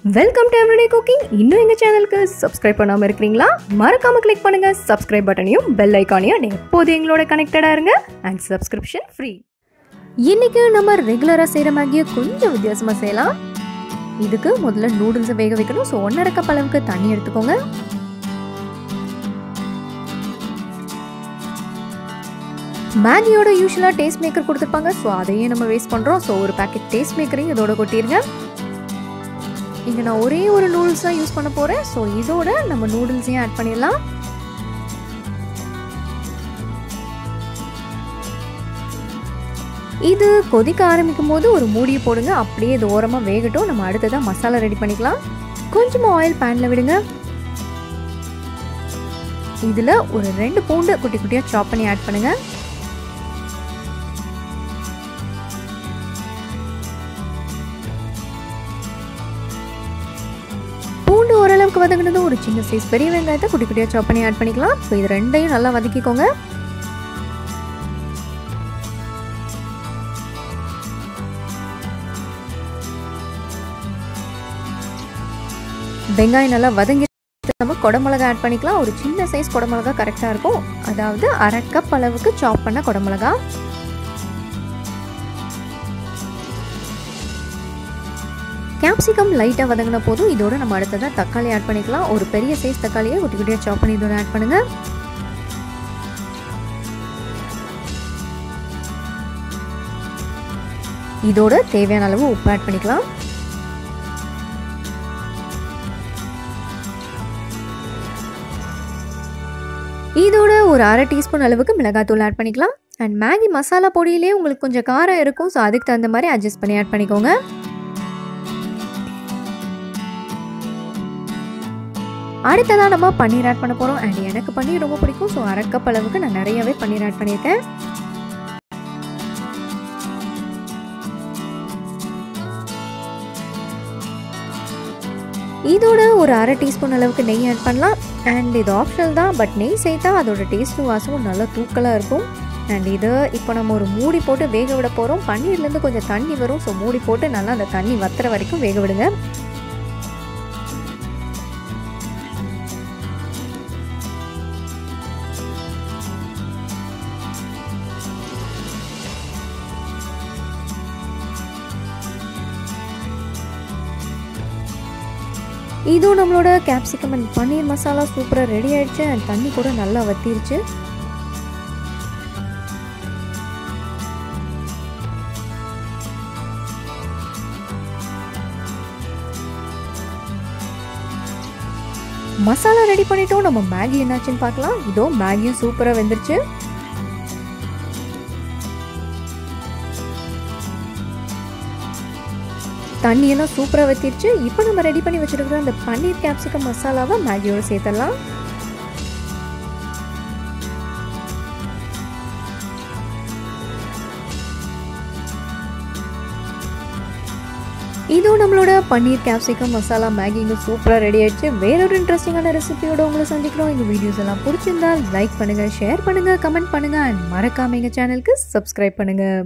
Welcome to Everyday Cooking. இன்னும் எங்க சேனலுக்கு subscribe பண்ணாம இருக்கீங்களா? மறக்காம click பண்ணுங்க subscribe பட்டனையும் bell ஐகானையும் எப்போதும் எங்களோட கனெக்டடா இருங்க and subscription free. இன்னைக்கு நம்ம ரெகுலரா செய்யற மேகியை கொஞ்சம் வித்தியாசமா செய்யலாம். இதுக்கு முதல்ல நூடுல்ஸ் வேக வைக்கணும். சோ 1.5 கப் அளவுக்கு தண்ணி எடுத்துக்கோங்க. மேகியோட யூசுவலா டேஸ்ட் மேக்கர் கொடுத்துருப்பாங்க. ஸோ அதையே நம்ம வேஸ்ட் பண்ணுறோம். ஸோ ஒரு பேக்கெட் டேஸ்ட் மேக்கரையும் இதோட கொட்டிடுங்க. இங்கே நான் ஒரே ஒரு நூடுல்ஸ் தான் யூஸ் பண்ண போகிறேன். ஸோ இதோட நம்ம நூடுல்ஸையும் ஆட் பண்ணிடலாம். இது கொதிக்க ஆரம்பிக்கும் போது ஒரு மூடியை போடுங்க. அப்படியே இது ஓரமாக வேகட்டும். நம்ம அடுத்ததான் மசாலா ரெடி பண்ணிக்கலாம். கொஞ்சமாக ஆயில் பேனில் விடுங்க. இதில் ஒரு 2 பூண்டு குட்டி குட்டியாக சாப் பண்ணி ஆட் பண்ணுங்கள். பூண்டு ஓரளவுக்கு வதங்கினதும் ஒரு சின்ன சைஸ் பெரிய வெங்காயத்தை குட்டி குட்டியாக சாப் பண்ணி ஆட் பண்ணிக்கலாம். ஸோ இது ரெண்டையும் நல்லா வதக்கிக்கோங்க. வெங்காயம் நல்லா வதங்கி நம்ம குடமிளகா ஆட் பண்ணிக்கலாம். ஒரு சின்ன சைஸ் குடமிளகா கரெக்டாக இருக்கும். அதாவது 1/2 கப் அளவுக்கு சாப் பண்ண குடமிளகா. கேப்சிகம் லைட்டாக வதங்கின போதும் இதோட நம்ம அடுத்ததான் தக்காளி ஆட் பண்ணிக்கலாம். ஒரு பெரிய சைஸ் தக்காளியை குட்டி குட்டியாக சாப் பண்ணி இதோட ஆட் பண்ணுங்க. இதோட தேவையான அளவு உப்பு ஆட் பண்ணிக்கலாம். இதோட ஒரு 1/2 டீஸ்பூன் அளவுக்கு மிளகாத்தூள் ஆட் பண்ணிக்கலாம். அண்ட் மேகி மசாலா பொடியிலே உங்களுக்கு கொஞ்சம் காரம் இருக்கும். ஸோ அதுக்கு தகுந்த மாதிரி அட்ஜஸ்ட் பண்ணி ஆட் பண்ணிக்கோங்க. அடுத்ததான் நம்ம பன்னீர் ஆட் பண்ண போகிறோம். அண்ட் எனக்கு பன்னீர் ரொம்ப பிடிக்கும். ஸோ 1/2 கப் அளவுக்கு நான் நிறையவே பன்னீர் ஆட் பண்ணியிருக்கேன். இதோட ஒரு 1/2 டீஸ்பூன் அளவுக்கு நெய் ஆட் பண்ணலாம். அண்ட் இது ஆப்ஷனல் தான், பட் நெய் சேர்த்தா அதோட டேஸ்ட்டும் வாசமும் நல்லா தூக்கலாக இருக்கும். அண்ட் இது இப்போ நம்ம ஒரு மூடி போட்டு வேக விட போகிறோம். பன்னீர்லேருந்து கொஞ்சம் தண்ணி வரும். ஸோ மூடி போட்டு நல்லா அந்த தண்ணி வத்துற வரைக்கும் வேக விடுங்க. இதுவும் நம்மளோட கேப்சிகம் அண்ட் பன்னீர் மசாலா சூப்பராக ரெடி ஆயிடுச்சு. அண்ட் தண்ணி கூட நல்லா வத்திருச்சு. மசாலா ரெடி பண்ணிட்டோம். நம்ம மேகி என்னாச்சுன்னு பார்க்கலாம். இதோ மேகியும் சூப்பராக வெந்துருச்சு. தண்ணியெல்லாம் சூப்பராக வத்திருச்சு. இப்போ நம்ம ரெடி பண்ணி வச்சுருக்கிற அந்த பன்னீர் கேப்சிகம் மசாலாவை மேகியோடு சேர்த்துடலாம். இதுவும் நம்மளோட பன்னீர் கேப்சிகம் மசாலா மேகி இங்கே சூப்பராக ரெடி ஆயிடுச்சு. வேறொரு இன்ட்ரெஸ்டிங்கான ரெசிபியோட உங்களை சந்திக்கிறோம். எங்கள் வீடியோஸ் எல்லாம் பிடிச்சிருந்தால் லைக் பண்ணுங்கள், ஷேர் பண்ணுங்கள், கமெண்ட் பண்ணுங்கள் அண்ட் மறக்காம எங்கள் சேனலுக்கு சப்ஸ்கிரைப் பண்ணுங்கள்.